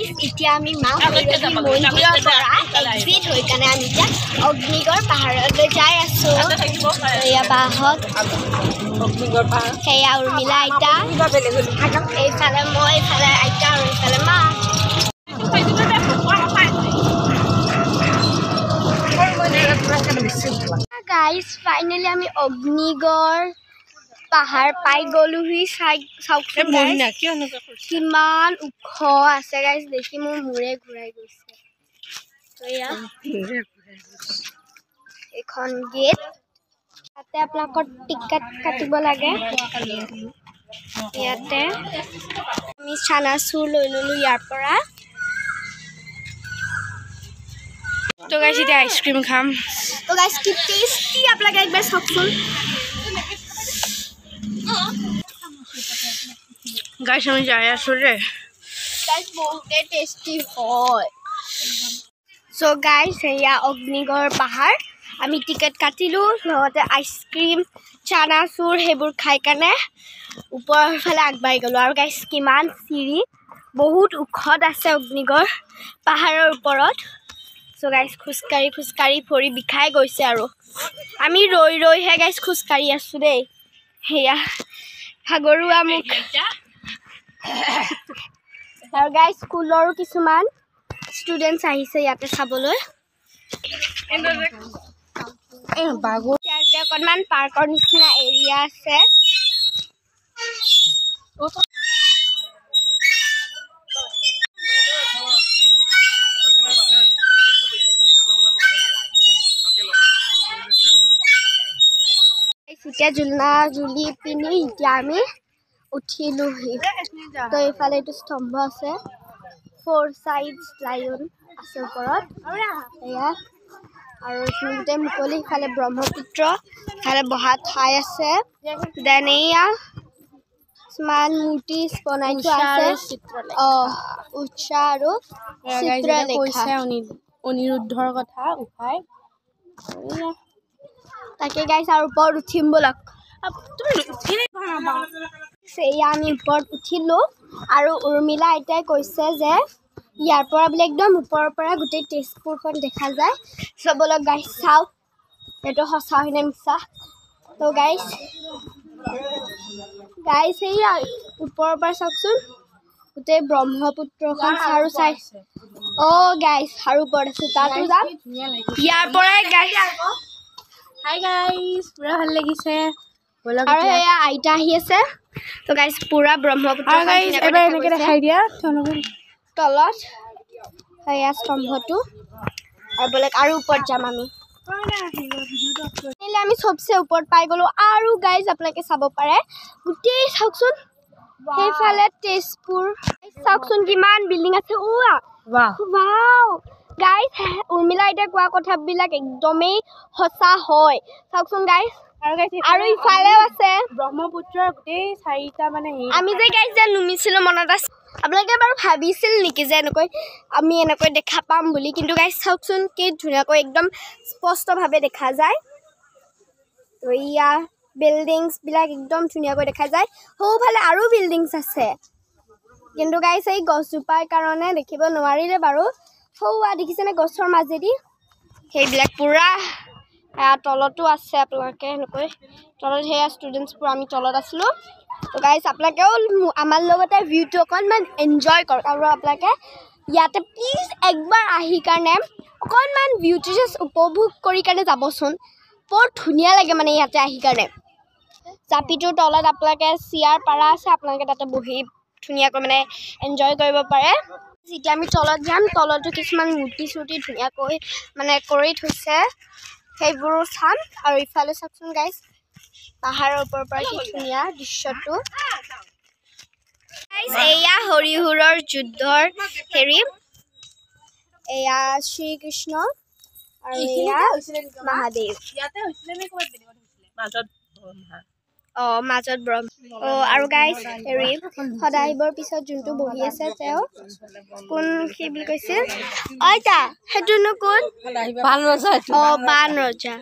এতিয়া আমি মা ভৈৰৱী মন্দিৰৰ পৰা এক্সিট হৈ কেনে আমি এতিয়া অগ্নিগড় পাহাৰলৈ যাই আছো। এয়া বাহত অগ্নিগড় পাহাৰ, সেয়া উৰ্মিলা আইতা, এইফালে মই, এইফালে আইতা আৰু এইফালে মা। গাইজ ফাইনেলি আমি অগ্নিগড় পাহাৰ পাই গলোহি। চাওকচোন কিমান ওখ আছে গাইজ, দেখি মোৰ মূৰে ঘূৰাই গৈছে। এইখন গেট, তাতে আপোনালোকৰ টিকেট কাটিব লাগে। ইয়াতে আমি চানাচুৰ লৈ ললো ইয়াৰ পৰা। তো গাইজ এতিয়া আইচক্ৰীম খাম। তো গাইজ কি টেষ্টি, আপোনালোকে একবাৰ চাওকচোন। গাইজ আমি যাই আছো ৰে, গাইজ বহুতে টেষ্টি হয়। সো গাইজ এয়া অগ্নিগড় পাহাৰ, আমি টিকেট কাটিলো, লগতে আইচক্ৰীম চানাচুৰ সেইবোৰ খাই কেনে ওপৰৰ ফালে আগবাঢ়ি গ'লো। আৰু গাইজ কিমান চিৰি, বহুত ওখত আছে অগ্নিগড় পাহাৰৰ ওপৰত। সো গাইজ খোজকাঢ়ি খোজকাঢ়ি ভৰি বিষাই গৈছে আৰু আমি ৰৈ ৰৈহে গাইজ খোজকাঢ়ি আছো দেই। সেয়া ভাগৰুৱা মুখ। আৰু গাইজ স্কুলৰো কিছুমান ষ্টুডেণ্টছ আহিছে ইয়াতে চাবলৈ। অকণমান পাৰ্কৰ নিচিনা এৰিয়া আছে। এতিয়া জোলনা জুলি পিনি এতিয়া আমি উঠিলোহি। তো এইফালে এইটো স্তম্ভ আছে, 4 sides লায়ন আছে ওপৰত এয়া। আৰু এইখিনি গোটেই মুকলি, ইফালে ব্ৰহ্মপুত্ৰ, ইফালে বহা ঠাই আছে। দেন এয়া কিছুমান মূৰ্তি বনাই থোৱা আছে। উষা আৰু চিত্ৰলেখা অনিৰুদ্ধৰ কথা উঠাই তাকে গাইছ। আৰু ওপৰত উঠিম বলক। এয়া আমি ওপৰত উঠিলো আৰু উৰ্মিলা আইতাই কৈছে যে ইয়াৰ পৰা বোলে একদম ওপৰৰ পৰা গোটেই তেজপুৰখন দেখা যায়। চবলক গাইছ চাওক এইটো সঁচা হয়নে মিছা। তো গাইছ এয়া ওপৰৰ পৰা চাওকচোন গোটেই ব্ৰহ্মপুত্ৰখন আৰু চাই। গাইছ আৰু ওপৰত আছে, তাতো যাম ইয়াৰ পৰাই গাইছ। হাই গাইজ, পুৰা ভাল লাগিছে। আৰু এয়া আইতা আহি আছে। তো গাইছ পুৰা ব্ৰহ্মপুত্ৰ দেখাই দিয়া তলত এয়া স্তম্ভটো। আৰু বেলেগ আৰু ওপৰত যাম আমি। আমি চবচে ওপৰত পাই গলো। আৰু গাইজ আপোনালোকে চাব পাৰে গোটেই চাওকচোন সেইফালে তেজপুৰ, চাওকচোন কিমান বিল্ডিং আছে। ৱাও গাইজ, উৰ্মিলা আইতাই কোৱা কথাবিলাক একদমেই সঁচা হয়। চাওকচোন গাইজ, আৰু ইফালেও আছে ব্ৰহ্মপুত্ৰৰ গোটেই 4টা মানে আমি যে গাইজ যে নুমিছিলো, মনত আছে? আপোনালোকে বাৰু ভাবিছিল নেকি যে আমি এনেকৈ দেখা পাম বুলি? কিন্তু গাইজ চাওকচোন কি ধুনীয়াকৈ একদম স্পষ্টভাৱে দেখা যায়। তো ইয়া বিল্ডিংছবিলাক একদম ধুনীয়াকৈ দেখা যায়। সৌফালে আৰু বিল্ডিংছ আছে, কিন্তু গাইজ এই গছজোপাৰ কাৰণে দেখিব নোৱাৰিলে বাৰু। সৌৱা দেখিছেনে গছৰ মাজেদি? সেইবিলাক পুৰা তলতো আছে। আপোনালোকে এনেকৈ তলত সেয়া ষ্টুডেণ্টছবোৰ, আমি তলত আছিলোঁ। তো গাইজ আপোনালোকেও আমাৰ লগতে ভিউটো অকণমান এনজয় কৰক। আৰু আপোনালোকে ইয়াতে প্লিজ একবাৰ আহি কাৰণে অকণমান ভিউটো জাষ্ট উপভোগ কৰি কাৰণে যাবচোন। বৰ ধুনীয়া লাগে মানে ইয়াতে আহি কাৰণে। জাপিটোৰ তলত আপোনালোকে চিয়াৰ পাৰা আছে, আপোনালোকে তাতে বহি ধুনীয়াকৈ মানে এনজয় কৰিব পাৰে। যেতিয়া আমি তলত যাম, তলতো কিছুমান মূৰ্তি চূৰ্তি ধুনীয়াকৈ মানে কৰি থৈছে, সেইবোৰো চাম। আৰু ইফালে চাওকচোন গাইজ পাহাৰৰ ওপৰৰ পৰা কি ধুনীয়া দৃশ্যটো। এয়া হৰিহৰৰ যুদ্ধৰ হেৰি, এয়া শ্ৰীকৃষ্ণ আৰু এয়া মহাদেৱ। মাজত ব্ৰহ্ম। আৰু গাইজ হেৰি সদাশিৱৰ পিছত যোনটো বহি আছে তেওঁ কোন কি বুলি কৈছিল? আইতা সেইটোনো কোন? বান ৰজা।